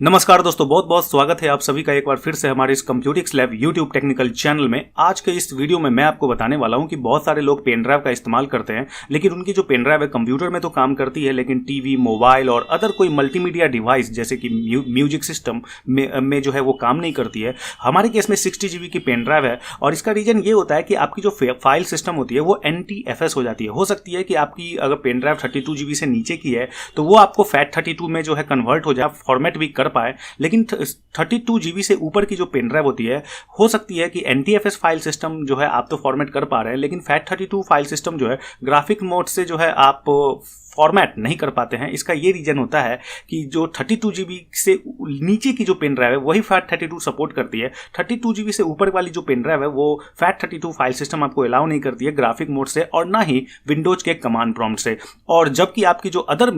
नमस्कार दोस्तों, बहुत बहुत स्वागत है आप सभी का एक बार फिर से हमारे इस कंप्यूटिक्स लैब यूट्यूब टेक्निकल चैनल में। आज के इस वीडियो में मैं आपको बताने वाला हूं कि बहुत सारे लोग पेन ड्राइव का इस्तेमाल करते हैं, लेकिन उनकी जो पेन ड्राइव है कंप्यूटर में तो काम करती है, लेकिन टीवी, मोबाइल और अदर कोई मल्टीमीडिया डिवाइस जैसे कि म्यूजिक सिस्टम में जो है वो काम नहीं करती है। हमारे केस में 60 GB की पेन ड्राइव है और इसका रीजन ये होता है कि आपकी जो फाइल सिस्टम होती है वो NTFS हो जाती है। हो सकती है कि आपकी अगर पेन ड्राइव 32 GB से नीचे की है तो वो आपको FAT32 में जो है कन्वर्ट हो जाए, फॉर्मेट भी कर पाए, लेकिन 32 GB से ऊपर की जो पेन ड्राइव होती है हो सकती है कि NTFS फाइल सिस्टम जो है आप तो फॉर्मेट कर पा रहे हैं, लेकिन FAT32 फाइल सिस्टम जो है ग्राफिक मोड से जो है आप फॉर्मेट नहीं कर पाते हैं। इसका ये रीजन होता है कि जो 32 GB से नीचे की जो पेन ड्राइव है वही FAT32 सपोर्ट करती है। 32 GB से ऊपर वाली जो पेन ड्राइव है वो FAT32 फाइल सिस्टम आपको अलाउ नहीं करती है ग्राफिक मोड से और ना ही विंडोज के कमांड प्रॉम्प्ट से। और जबकि आपकी जो अदर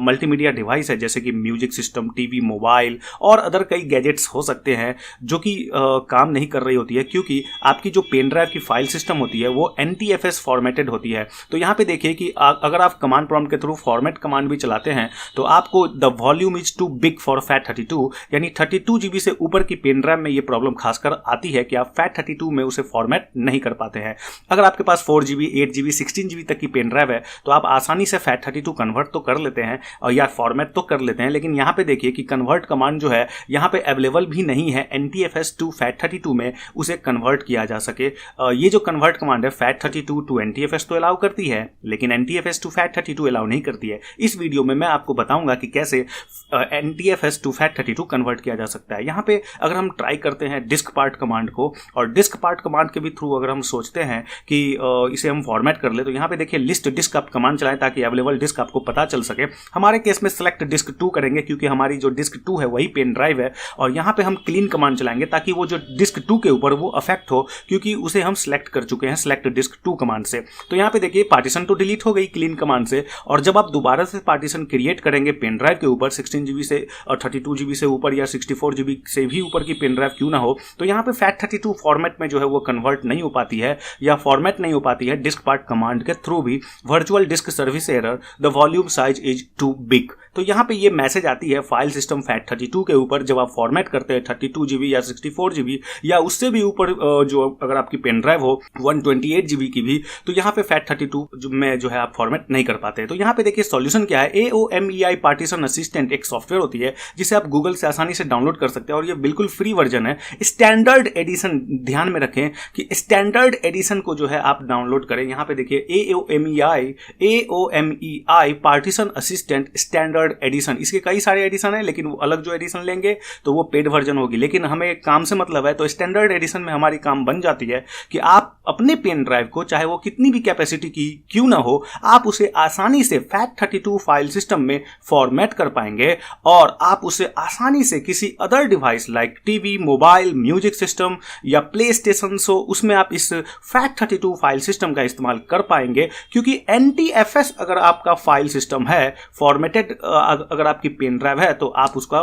मल्टीमीडिया डिवाइस है जैसे कि म्यूजिक सिस्टम, टीवी, मोबाइल और अदर कई गैजेट्स हो सकते हैं जो कि काम नहीं कर रही होती है, क्योंकि आपकी जो पेन ड्राइव की फाइल सिस्टम होती है वो NTFS फॉर्मेटेड होती है। तो यहाँ पे देखिए कि अगर आप कमांड प्रॉम्प्ट के थ्रू फॉर्मेट कमांड भी चलाते हैं तो आपको the volume is too big for FAT32, यानी 32 GB से ऊपर की पेन ड्राइव में ये प्रॉब्लम खासकर आती है कि आप FAT32 में उसे फॉर्मेट नहीं कर पाते हैं। अगर आपके पास 4 GB, 8 GB, 16 GB तक की पेन ड्राइव है तो आप आसानी से FAT32 कन्वर्ट तो कर लेते हैं और या फॉर्मेट तो कर लेते हैं, लेकिन यहाँ पे देखिए कि कन्वर्ट कमांड जो है यहाँ पे अवेलेबल भी नहीं है NTFS टू FAT32 में उसे कन्वर्ट किया जा सके। ये जो कन्वर्ट कमांड है FAT32 टू NTFS तो अलाउ करती है, लेकिन NTFS टू FAT32 अलाउ नहीं करती है। इस वीडियो में मैं आपको बताऊंगा कि कैसे NTFS टू FAT32 कन्वर्ट किया जा सकता है। यहाँ पे अगर हम ट्राई करते हैं डिस्क पार्ट कमांड को, और डिस्क पार्ट कमांड के भी थ्रू अगर हम सोचते हैं कि इसे हम फॉर्मेट कर ले, तो यहाँ पे देखिए लिस्ट डिस्क आप कमांड चलाएं ताकि अवेलेबल डिस्क आपको पता चल सके। हमारे केस में सेलेक्ट डिस्क 2 करेंगे क्योंकि हमारी जो डिस्क 2 है वही पेन ड्राइव है, और यहाँ पे हम क्लीन कमांड चलाएंगे ताकि वो जो डिस्क 2 के ऊपर वो अफेक्ट हो, क्योंकि उसे हम सेलेक्ट कर चुके हैं सेलेक्ट डिस्क 2 कमांड से। तो यहाँ पे देखिए पार्टीशन तो डिलीट हो गई क्लीन कमांड से, और जब आप दोबारा से पार्टीशन क्रिएट करेंगे पेन ड्राइव के ऊपर 16 GB से और 32 GB से ऊपर या 64 GB से भी ऊपर की पेन ड्राइव क्यों ना हो, तो यहाँ पे FAT32 फॉर्मेट में जो है वो कन्वर्ट नहीं हो पाती है या फॉर्मेट नहीं हो पाती है डिस्क पार्ट कमांड के थ्रू भी। Virtual disk service error, the volume size is too big. तो यहाँ पे ये मैसेज आती है फाइल सिस्टम FAT32 के ऊपर जब आप फॉर्मेट करते हैं 32 GB या 64 GB या उससे भी ऊपर, जो अगर आपकी पेन ड्राइव हो 128 GB की भी, तो यहाँ पे FAT32 में जो है आप फॉर्मेट नहीं कर पाते। तो यहाँ पे देखिए सॉल्यूशन क्या है। AOMEI पार्टीशन असिस्टेंट एक सॉफ्टवेयर होती है जिसे आप गूगल से आसानी से डाउनलोड कर सकते हैं और ये बिल्कुल फ्री वर्जन है। स्टैंडर्ड एडिशन, ध्यान में रखें कि स्टैंडर्ड एडिशन को जो है आप डाउनलोड करें। यहाँ पे देखिए AOMEI partition assistant standard addition, इसके कई सारे एडिशन है, लेकिन वो अलग जो एडिशन लेंगे तो वो पेड वर्जन होगी, लेकिन हमें काम से मतलब है। तो स्टैंडर्ड एडिशन में हमारी काम बन जाती है कि आप अपने पेन ड्राइव को, चाहे वो कितनी भी कैपेसिटी की क्यों ना हो, आप उसे आसानी से FAT32 फाइल सिस्टम में फॉर्मेट कर पाएंगे और आप उसे आसानी से किसी other device like TV, mobile, music system या प्ले स्टेशन सो उसमें आप इस FAT32 फाइल सिस्टम का इस्तेमाल कर पाएंगे, क्योंकि NTFS अगर आपका फाइल सिस्टम है फॉर्मेटेड, अगर आपकी पेन ड्राइव है तो आप उसका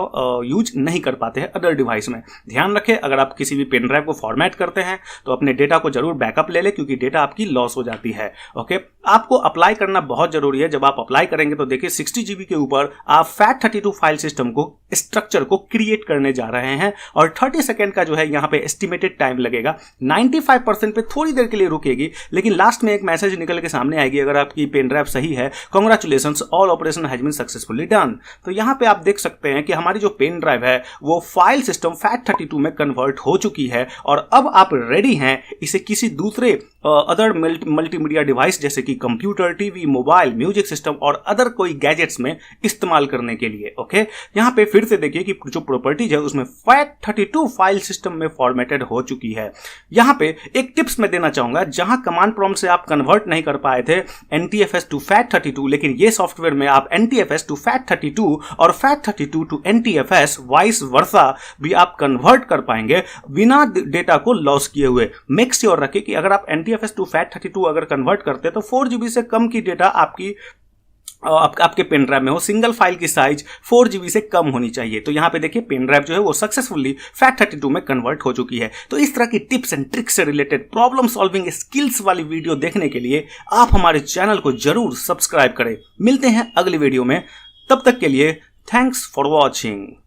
यूज नहीं कर पाते हैं अदर डिवाइस में। ध्यान रखें, अगर आप किसी भी पेन ड्राइव को फॉर्मेट करते हैं तो अपने डेटा को जरूर बैकअप ले लें, क्योंकि डेटा आपकी लॉस हो जाती है। ओके, आपको अप्लाई करना बहुत जरूरी है। जब आप अप्लाई करेंगे तो देखिए 60 GB के ऊपर आप FAT32 फाइल सिस्टम को, स्ट्रक्चर को क्रिएट करने जा रहे हैं और 30 सेकेंड का जो है यहाँ पे एस्टिमेटेड टाइम लगेगा। 95% पे थोड़ी देर के लिए रुकेगी, लेकिन लास्ट में एक मैसेज निकल के सामने आएगी अगर आपकी पेन ड्राइव सही है, congratulations, all operation has been successfully done. तो यहाँ पे आप देख सकते हैं कि हमारी जो पेन ड्राइव है वो फाइल सिस्टम FAT32 में कन्वर्ट हो चुकी है और अब आप रेडी हैं इसे किसी दूसरे अदर मल्टीमीडिया डिवाइस जैसे कि computer, TV, mobile, music system और अदर कोई गैजेट्स में इस्तेमाल करने के लिए। ओके, यहाँ पे फिर से देखिए कि जो प्रॉपर्टीज है उसमें FAT32 फाइल सिस्टम में फॉर्मेटेड हो चुकी है। यहाँ पे एक टिप्स मैं देना चाहूंगा, जहां कमांड प्रॉम्प्ट से आप कन्वर्ट नहीं कर पाए थे NTFS टू FAT32, लेकिन ये सॉफ्टवेयर में आप NTFS टू FAT32 और FAT32 to NTFS vice versa भी आप कन्वर्ट कर पाएंगे बिना डेटा को लॉस किए हुए। मेक श्योर रखें कि अगर आप NTFS टू FAT32 अगर कन्वर्ट करते हैं तो 4 GB से कम की डेटा आपके पेन ड्राइव में हो। सिंगल फाइल की साइज 4 GB से कम होनी चाहिए। तो यहाँ पे देखिए पेन ड्राइव जो है वो सक्सेसफुली FAT32 में कन्वर्ट हो चुकी है। तो इस तरह की टिप्स एंड ट्रिक्स से रिलेटेड प्रॉब्लम सॉल्विंग स्किल्स वाली वीडियो देखने के लिए आप हमारे चैनल को जरूर सब्सक्राइब करें। मिलते हैं अगली वीडियो में, तब तक के लिए थैंक्स फॉर वॉचिंग।